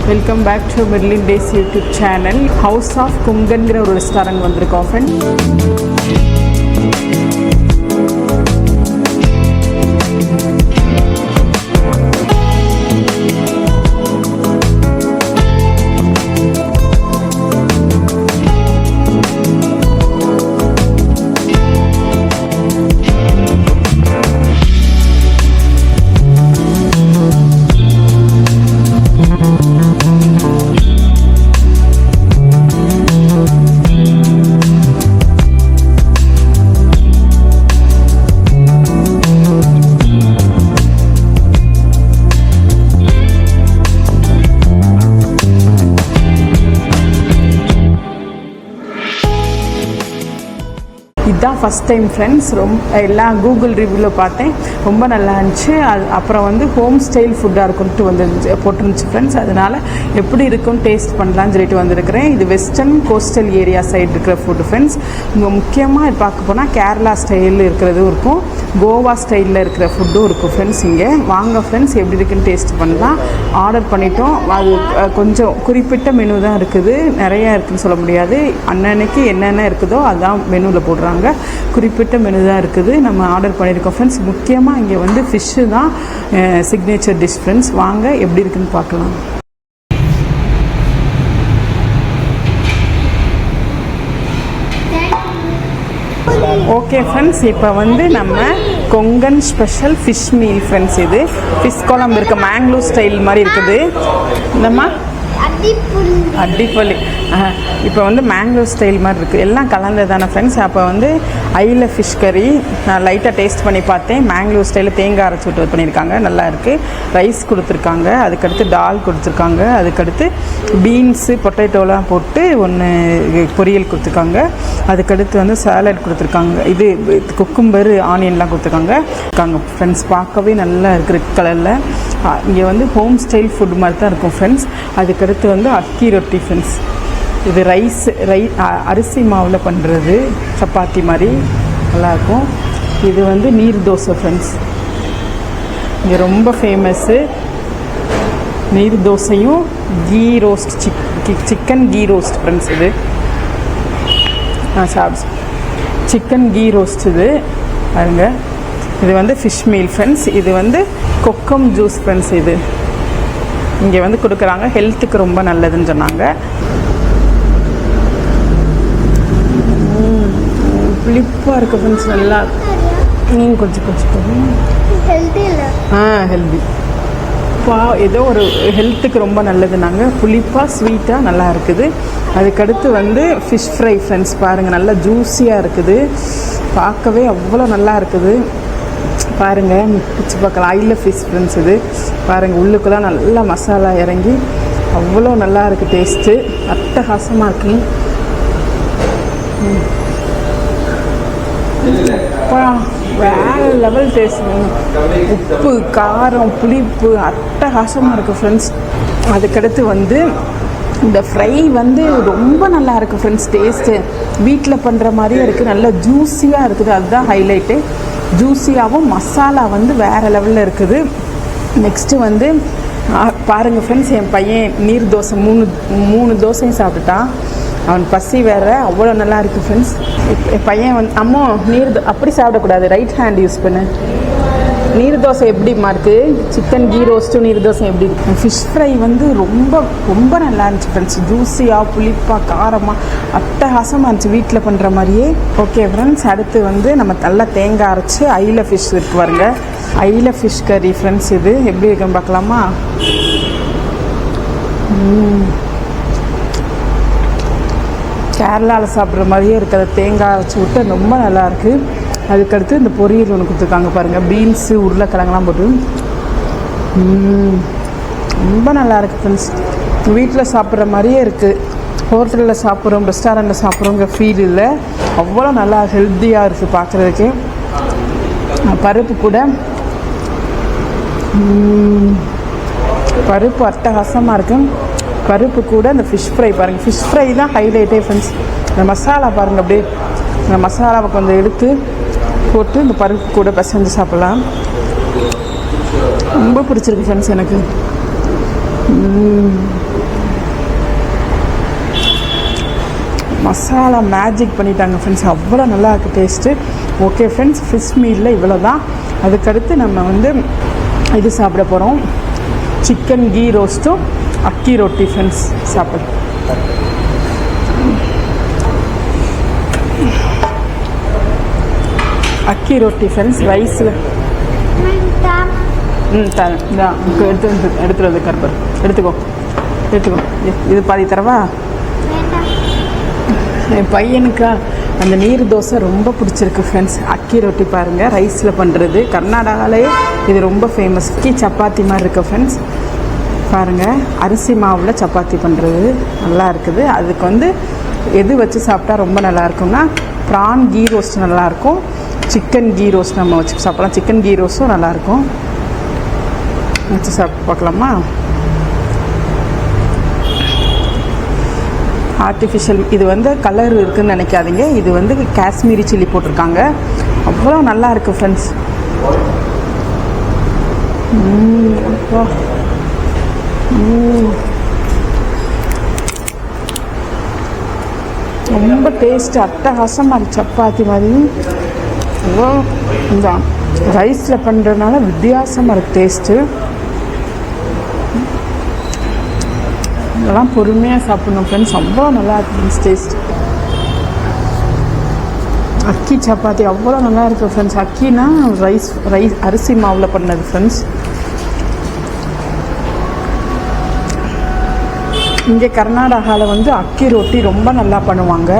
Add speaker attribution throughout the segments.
Speaker 1: Welcome back to Merlin Days YouTube channel. House of குங்கன்கிற ஒரு restaurant வந்திருக்கோம் friend. இதுதான் ஃபஸ்ட் டைம் ஃப்ரெண்ட்ஸ். எல்லாம் கூகுள் ரிவ்யூவில் பார்த்தேன், ரொம்ப நல்லா இருந்துச்சு. அப்புறம் வந்து ஹோம் ஸ்டைல் ஃபுட்டாக இருக்குன்ட்டு போட்டுருந்துச்சு ஃப்ரெண்ட்ஸ். அதனால் எப்படி இருக்குன்னு டேஸ்ட் பண்ணலான்னு சொல்லிட்டு வந்திருக்கிறேன். இது வெஸ்டர்ன் கோஸ்டல் ஏரியா சைடு இருக்கிற ஃபுட்டு ஃப்ரெண்ட்ஸ். இங்கே முக்கியமாக பார்க்க போனால் கேரளா ஸ்டைலில் இருக்கிறதும் இருக்கும், கோவா ஸ்டைலில் இருக்கிற ஃபுட்டும் இருக்கும் ஃப்ரெண்ட்ஸ். இங்கே வாங்க ஃப்ரெண்ட்ஸ், எப்படி இருக்குன்னு டேஸ்ட் பண்ணலாம். ஆர்டர் பண்ணிட்டோம். அது கொஞ்சம் குறிப்பிட்ட மெனு தான் இருக்குது, நிறையா இருக்குதுன்னு சொல்ல முடியாது. அன்னன்னைக்கு என்னென்ன இருக்குதோ அதுதான் மெனுவில் போடுறாங்க. குறிப்பிட்ட மெனு தான் இருக்குது. நம்ம ஆர்டர் பண்ணியிருக்கோம் ஃப்ரெண்ட்ஸ். முக்கியமாக இங்கே வந்து ஃபிஷ்ஷு தான் சிக்னேச்சர் டிஷ் ஃப்ரெண்ட்ஸ். வாங்க எப்படி இருக்குன்னு பார்க்கலாம். ஓகே ஃப்ரெண்ட்ஸ், இப்போ வந்து நம்ம Konkan special fish meal friends. இது ஃபிஷ் குழம்பு இருக்குது, மேங்களூர் ஸ்டைல் மாதிரி இருக்குது. இந்தம்மா அடிப்பொலி. இப்போ வந்து மேங்களூர் ஸ்டைல் மாதிரி இருக்குது, எல்லாம் கலந்தது தானே ஃப்ரெண்ட்ஸ். அப்போ வந்து ஐல ஃபிஷ் கறி நான் லைட்டாக டேஸ்ட் பண்ணி பார்த்தேன். மேங்களூர் ஸ்டைலில் தேங்காய் அரைச்சி விட்டு பண்ணியிருக்காங்க, நல்லா இருக்குது. ரைஸ் கொடுத்துருக்காங்க, அதுக்கடுத்து டால் கொடுத்துருக்காங்க, அதுக்கடுத்து பீன்ஸு பொட்டேட்டோலாம் போட்டு ஒன்று பொரியல் கொடுத்துருக்காங்க, அதுக்கடுத்து வந்து சாலட் கொடுத்துருக்காங்க, இது குக்கும்பர் ஆனியன்லாம் கொடுத்துருக்காங்க ஃப்ரெண்ட்ஸ். பார்க்கவே நல்லா இருக்குது ரெட் கலரில். இங்கே வந்து ஹோம் ஸ்டைல் ஃபுட் மாதிரி தான் இருக்கும் ஃப்ரெண்ட்ஸ். அதுக்கடுத்து வந்து அக்கி ரொட்டி ஃப்ரெண்ட்ஸ். இது அரிசி மாவில் பண்ணுறது, சப்பாத்தி மாதிரி நல்லாயிருக்கும். இது வந்து நீர் தோசை ஃப்ரெண்ட்ஸ். இங்கே ரொம்ப ஃபேமஸ்ஸு நீர் தோசையும் ghee roast, chicken ghee roast friends. இது சிக்கன் கீ ரோஸ்ட். இது பாருங்க, இது வந்து ஃபிஷ் மீல் ஃப்ரெண்ட்ஸ். இது வந்து கொக்கம் ஜூஸ் ஃப்ரெண்ட்ஸ். இது இங்கே வந்து கொடுக்குறாங்க, ஹெல்த்துக்கு ரொம்ப நல்லதுன்னு சொன்னாங்க. புளிப்பாக இருக்குது ஃப்ரெண்ட்ஸ், நல்லா. நீங்கள் கொஞ்சம் ஹெல்த்தி. ஏதோ ஒரு ஹெல்த்துக்கு ரொம்ப நல்லதுனாங்க. புளிப்பாக ஸ்வீட்டாக நல்லா இருக்குது. அதுக்கடுத்து வந்து ஃபிஷ் ஃப்ரை ஃப்ரெண்ட்ஸ். பாருங்கள், நல்லா ஜூஸியாக இருக்குது, பார்க்கவே அவ்வளோ நல்லா இருக்குது. பாருங்கள், பிடிச்சி பார்க்கலாம். ஐல ஃபிஷ் ஃப்ரெண்ட்ஸ். இது பாருங்கள், உள்ளுக்குலாம் நல்லா மசாலா இறங்கி அவ்வளோ நல்லா இருக்குது. டேஸ்ட்டு அட்டகாசமாக இருக்குது. வேறு லெவல் டேஸ்ட். உப்பு, காரம், புளிப்பு அட்டகாசமாக இருக்குது ஃப்ரெண்ட்ஸ். அதுக்கடுத்து வந்து இந்த ஃப்ரை வந்து ரொம்ப நல்லா இருக்குது ஃப்ரெண்ட்ஸ். டேஸ்ட்டு வீட்டில் பண்ணுற மாதிரியே இருக்குது, நல்லா ஜூஸியாக இருக்குது. அதுதான் ஹைலைட்டு, ஜூஸியாகவும். மசாலா வந்து வேறு லெவலில் இருக்குது. நெக்ஸ்ட்டு வந்து பாருங்கள் ஃப்ரெண்ட்ஸ், என் பையன் நீர் தோசை மூணு தோசையும் சாப்பிட்டுட்டான். அவன் பசி வேறு, அவ்வளோ நல்லா இருக்குது ஃப்ரெண்ட்ஸ். என் பையன் வந்து அம்மா அப்படி சாப்பிடக்கூடாது, ரைட் ஹேண்ட் யூஸ் பண்ணு. நீர் தோசை எப்படிமா இருக்குது? சிக்கன் கீ ரோஸ்ட்டும் நீர் தோசை எப்படி இருக்குது? ஃபிஷ் ஃப்ரை வந்து ரொம்ப ரொம்ப நல்லா இருந்துச்சு ஃப்ரெண்ட்ஸ். ஜூஸியாக, புளிப்பாக, காரமாக அட்டகாசமாக இருந்துச்சு, வீட்டில் பண்ணுற மாதிரியே. ஓகே ஃப்ரெண்ட்ஸ், அடுத்து வந்து நம்ம நல்லா தேங்காய் அரைச்சி ஐல ஃபிஷ் இருக்கு பாருங்க, ஐல ஃபிஷ் கறி ஃப்ரெண்ட்ஸ். இது எப்படி இருக்குன்னு பார்க்கலாமா? கேரளாவில் சாப்பிட்ற மாதிரியே இருக்குது, தேங்காய் அரைச்சி விட்டு ரொம்ப நல்லாயிருக்கு. அதுக்கடுத்து இந்த பொரியல் ஒன்று கொடுத்துருக்காங்க பாருங்கள், பீன்ஸு உருளைக்கிழங்குலாம் போட்டு ரொம்ப நல்லா இருக்குது ஃப்ரெண்ட்ஸ். வீட்டில் சாப்பிட்ற மாதிரியே இருக்குது, ஹோட்டலில் சாப்பிட்றோம், ரெஸ்டாரண்ட்டில் சாப்பிட்றோங்கிற ஃபீல் இல்லை. அவ்வளோ நல்லா ஹெல்த்தியாக இருக்குது பார்க்குறதுக்கு. பருப்பு கூட பருப்பு அட்டகாசமாக இருக்குது. பருப்பு கூட இந்த ஃபிஷ் ஃப்ரை பாருங்கள், ஃபிஷ் ஃப்ரை தான் ஹைலைட்டே ஃப்ரெண்ட்ஸ். இந்த மசாலா பாருங்கள், அப்படியே இந்த மசாலாவை கொஞ்சம் எடுத்து போட்டு இந்த பருப்பு கூட பிசைஞ்சு சாப்பிட்லாம். ரொம்ப பிடிச்சிருக்கு ஃப்ரெண்ட்ஸ் எனக்கு. மசாலா மேஜிக் பண்ணிட்டாங்க ஃப்ரெண்ட்ஸ். அவ்வளோ நல்லா இருக்குது டேஸ்ட்டு. ஓகே ஃப்ரெண்ட்ஸ், ஃபிஷ் மீலில் இவ்வளோ தான். அதுக்கடுத்து நம்ம வந்து இது சாப்பிட போகிறோம், சிக்கன் கீ ரோஸ்ட்டும் அக்கி ரொட்டி ஃப்ரெண்ட்ஸ். சாப்பிடு. அக்கி ரொட்டி ஃப்ரெண்ட்ஸ், ரைஸில் தரேன். எடுத்துகிட்டு வந்து கருப்பர் எடுத்துக்கோ. இது பாதி தரவா? என் பையனுக்கா அந்த நீர் தோசை ரொம்ப பிடிச்சிருக்கு ஃப்ரெண்ட்ஸ். அக்கி ரொட்டி பாருங்கள், ரைஸில் பண்ணுறது. கர்நாடகாவிலேயே இது ரொம்ப ஃபேமஸ். சப்பாத்தி மாதிரி இருக்குது ஃப்ரெண்ட்ஸ். பாருங்கள், அரிசி மாவில் சப்பாத்தி பண்ணுறது நல்லா இருக்குது. அதுக்கு வந்து எது வச்சு சாப்பிட்டா ரொம்ப நல்லாயிருக்கும்னா ப்ரான் கீ ரோஸ்ட் நல்லாயிருக்கும், சிக்கன் கீ ரோஸ்ட் நம்ம வச்சு சாப்பிட்லாம். சிக்கன் கீ ரோஸ்ட்டும் நல்லாயிருக்கும். வச்சு சாப்பிட்டு பார்க்கலாமா? ஆர்டிஃபிஷியல் இது வந்து கலர் இருக்குதுன்னு நினைக்காதீங்க. இது வந்து காஷ்மீரி சில்லி போட்டிருக்காங்க. அவ்வளோ நல்லா இருக்குது ஃப்ரெண்ட்ஸ். ரொம்ப டேஸ்ட்டு அட்டகாசமாக இருக்குது. சப்பாத்தி மாதிரி இந்த ரைஸில் பண்ணுறதுனால வித்தியாசமாக இருக்குது டேஸ்ட்டு. இதெல்லாம் பொறுமையாக சாப்பிடணும் ஃப்ரெண்ட்ஸ். அவ்வளோ நல்லா இருக்குது ஃப்ரெண்ட்ஸ் டேஸ்ட். அக்கி சப்பாத்தி அவ்வளோ நல்லா இருக்குது ஃப்ரெண்ட்ஸ். அக்கினா ரைஸ் அரிசி மாவில் பண்ணது ஃப்ரெண்ட்ஸ். இங்கே கர்நாடகாவில் வந்து அக்கி ரொட்டி ரொம்ப நல்லா பண்ணுவாங்க,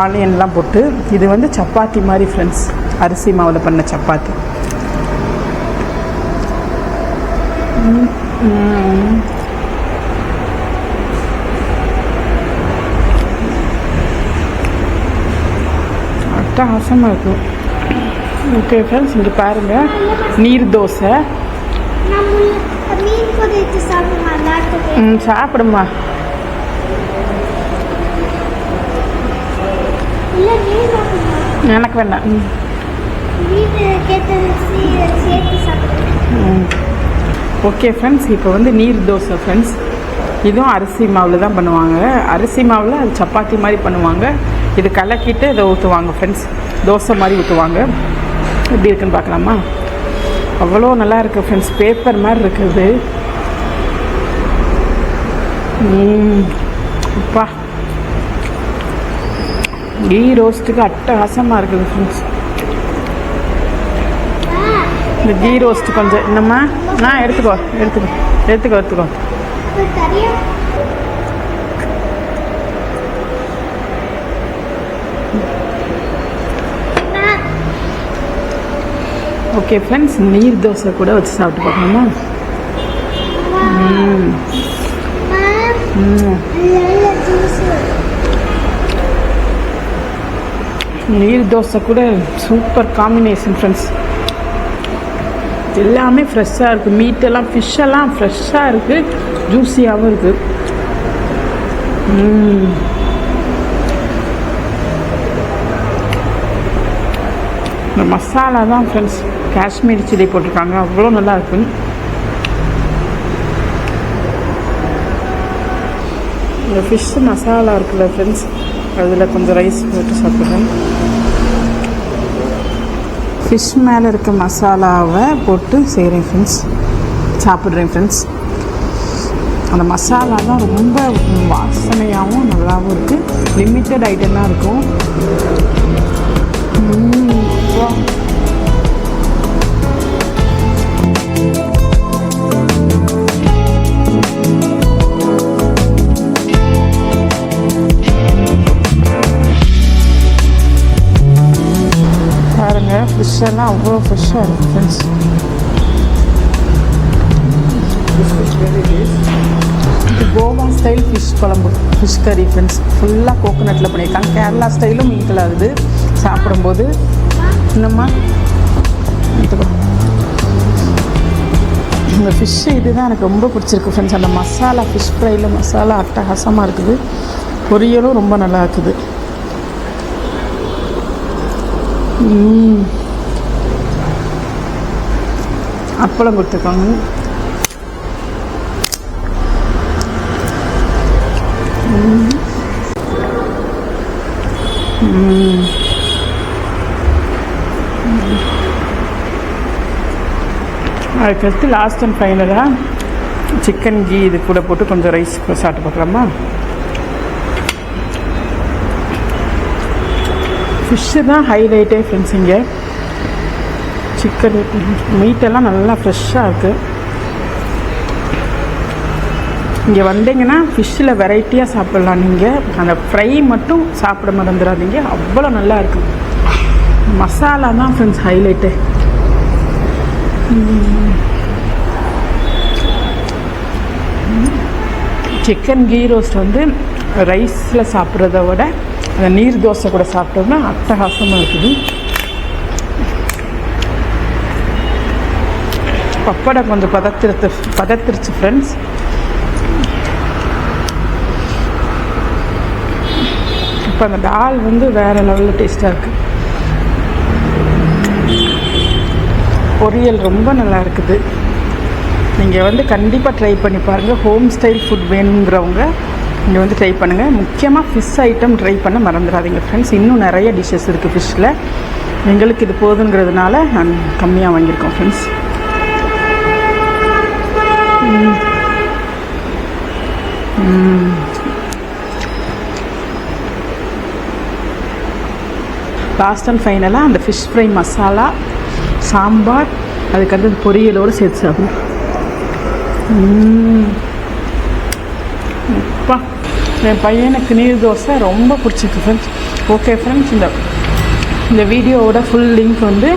Speaker 1: ஆனியன்லாம் போட்டு. இது வந்து சப்பாத்தி மாதிரி ஃப்ரெண்ட்ஸ், அரிசி மாவில் பண்ண சப்பாத்தி. அட்டகாசமாக இருக்கும். ஓகே ஃப்ரெண்ட்ஸ், இங்கே பாருங்கள், நீர் தோசை. சாப்பிடுமா? எனக்கு வேண்டாம். ஓகே ஃப்ரெண்ட்ஸ், இப்போ வந்து நீர் தோசை ஃப்ரெண்ட்ஸ். இதுவும் அரிசி மாவில் தான் பண்ணுவாங்க. அரிசி மாவில் அது சப்பாத்தி மாதிரி பண்ணுவாங்க. இது கலக்கிட்டு இதை ஊற்றுவாங்க ஃப்ரெண்ட்ஸ். தோசை மாதிரி ஊற்றுவாங்க. எப்படி இருக்குன்னு பார்க்கலாமா? அவ்வளோ நல்லா இருக்குது ஃப்ரெண்ட்ஸ். பேப்பர் மாதிரி இருக்குது. அப்பா, கீ ரோஸ்ட்டுக்கு அட்டகாசமாக இருக்குது ஃப்ரெண்ட்ஸ். இந்த கீ ரோஸ்ட்டு கொஞ்சம் என்னம்மா? எடுத்துக்கோ. ஓகே ஃப்ரெண்ட்ஸ், நீர் தோசை கூட வச்சு சாப்பிட்டு பார்க்கணுமா? நீர் தோசை கூட சூப்பர் காம்பினேஷன் ஃப்ரெண்ட்ஸ். எல்லாமே ஃப்ரெஷ்ஷாக இருக்குது. மீட்டெல்லாம் ஃபிஷ்ஷெல்லாம் ஃப்ரெஷ்ஷாக இருக்குது, ஜூஸியாகவும் இருக்குது. இந்த மசாலா தான் ஃப்ரெண்ட்ஸ், காஷ்மீரி சில்லி போட்டிருக்காங்க. அவ்வளோ நல்லா இருக்குது. இந்த ஃபிஷ்ஷு மசாலா இருக்குல்ல ஃப்ரெண்ட்ஸ், அதில் கொஞ்சம் ரைஸ் போட்டு சாப்பிட்றேன். ஃபிஷ் மேலே இருக்க மசாலாவை போட்டு செய்கிறேன் ஃப்ரெண்ட்ஸ், சாப்பிட்றேன் ஃப்ரெண்ட்ஸ். அந்த மசாலா தான் ரொம்ப வாசனையாகவும் நல்லாவும் இருக்குது. லிமிட்டட் ஐட்டம் தான் இருக்கும். பாருங்கள், ஃபிஷ்ஷெல்லாம் அவ்வளோ ஃப்ரெஷ்ஷாக இருக்குது ஃப்ரெண்ட்ஸ். இது கோவா ஸ்டைல் ஃபிஷ் குழம்பு, ஃபிஷ் கறி ஃப்ரெண்ட்ஸ். ஃபுல்லாக கோகோனட்டில் பண்ணியிருக்காங்க. கேரளா ஸ்டைலும் மீன்கள் ஆகுது சாப்பிடும்போது. இன்னும்மா இந்த ஃபிஷ்ஷு இதுதான் எனக்கு ரொம்ப பிடிச்சிருக்கு ஃப்ரெண்ட்ஸ். அந்த மசாலா ஃபிஷ் ஃப்ரையில் மசாலா அட்டகாசமாக இருக்குது. பொரியலும் ரொம்ப நல்லா இருக்குது. அப்பளம் கொடுத்துருக்காங்க. அதுக்கடுத்து லாஸ்ட் அண்ட் ஃபைனலாக சிக்கன் கீ இது கூட போட்டு கொஞ்சம் ரைஸ் சாப்பிட்டு பார்க்கலாமா? ஃபிஷ்ஷு தான் ஹைலைட்டே ஃப்ரெண்ட்ஸ். இங்கே சிக்கன் மீட்டெல்லாம் நல்லா ஃப்ரெஷ்ஷாக இருக்குது. இங்கே வந்தீங்கன்னா ஃபிஷ்ஷில் வெரைட்டியாக சாப்பிட்லாம். நீங்கள் அந்த ஃப்ரை மட்டும் சாப்பிட மறந்துடாதீங்க, அவ்வளோ நல்லா இருக்கும். மசாலா தான் friends highlight. Chicken ghee roast வந்து ரைஸில் சாப்பிட்றத விட அந்த நீர் தோசை கூட சாப்பிட்டோம்னா அட்டகாசமாக இருக்குது. பப்படம் கொஞ்சம் பதத்திருச்சு ஃப்ரெண்ட்ஸ். இப்போ அந்த டால் வந்து வேறு லெவலில் டேஸ்ட்டாக இருக்குது. பொரியல் ரொம்ப நல்லா இருக்குது. நீங்கள் வந்து கண்டிப்பாக ட்ரை பண்ணி பாருங்கள். ஹோம் ஸ்டைல் ஃபுட் வேணுங்கிறவங்க இங்கே வந்து ட்ரை பண்ணுங்கள். முக்கியமாக ஃபிஷ் ஐட்டம் ட்ரை பண்ண மறந்துடாதீங்க ஃப்ரெண்ட்ஸ். இன்னும் நிறைய டிஷ்ஷஸ் இருக்குது ஃபிஷ்ஷில். எங்களுக்கு இது போதுங்கிறதுனால நான் கம்மியாக வாங்கியிருக்கோம் ஃப்ரெண்ட்ஸ். லாஸ்ட் அண்ட் ஃபைனலாக அந்த ஃபிஷ் ஃப்ரை மசாலா, சாம்பார், அதுக்கடுத்து பொரியலோடு சேர்த்து சாப்பிடும். அப்பா, என் பையனுக்கு நீர் தோசை ரொம்ப பிடிச்சிருக்கு ஃப்ரெண்ட்ஸ். ஓகே ஃப்ரெண்ட்ஸ், இந்த வீடியோவோட ஃபுல் லிங்க் வந்து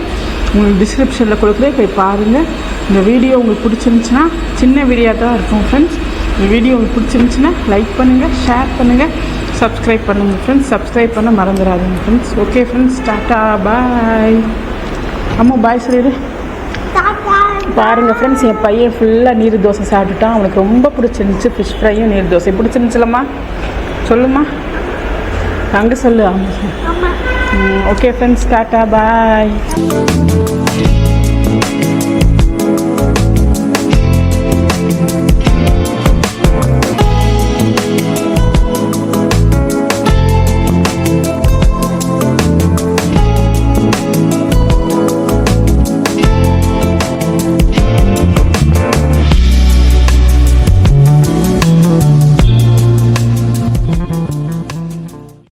Speaker 1: உங்களுக்கு டிஸ்கிரிப்ஷனில் கொடுக்குறேன், போய் பாருங்கள். இந்த வீடியோ உங்களுக்கு பிடிச்சிருந்துச்சுன்னா, சின்ன வீடியோ தான் இருக்கும் ஃப்ரெண்ட்ஸ். இந்த வீடியோ உங்களுக்கு பிடிச்சிருந்துச்சுன்னா லைக் பண்ணுங்கள், ஷேர் பண்ணுங்கள், சப்ஸ்கிரைப் பண்ணுங்கள் ஃப்ரெண்ட்ஸ். சப்ஸ்கிரைப் பண்ண மறந்துடாதீங்க ஃப்ரெண்ட்ஸ். ஓகே ஃப்ரெண்ட்ஸ், டாட்டா பாய். அம்மா பாய் சொல்லிடு. பாருங்கள் ஃப்ரெண்ட்ஸ், என் பையன் ஃபுல்லாக நீர் தோசை சாப்பிட்டுட்டான். அவனுக்கு ரொம்ப பிடிச்சிருந்துச்சு. ஃபிஷ் ஃப்ரையும் நீர் தோசை பிடிச்சிருந்துச்சுலம்மா? சொல்லுமா, அங்கே சொல்லு. ஓகே ஃப்ரெண்ட்ஸ், டாட்டா பாய்.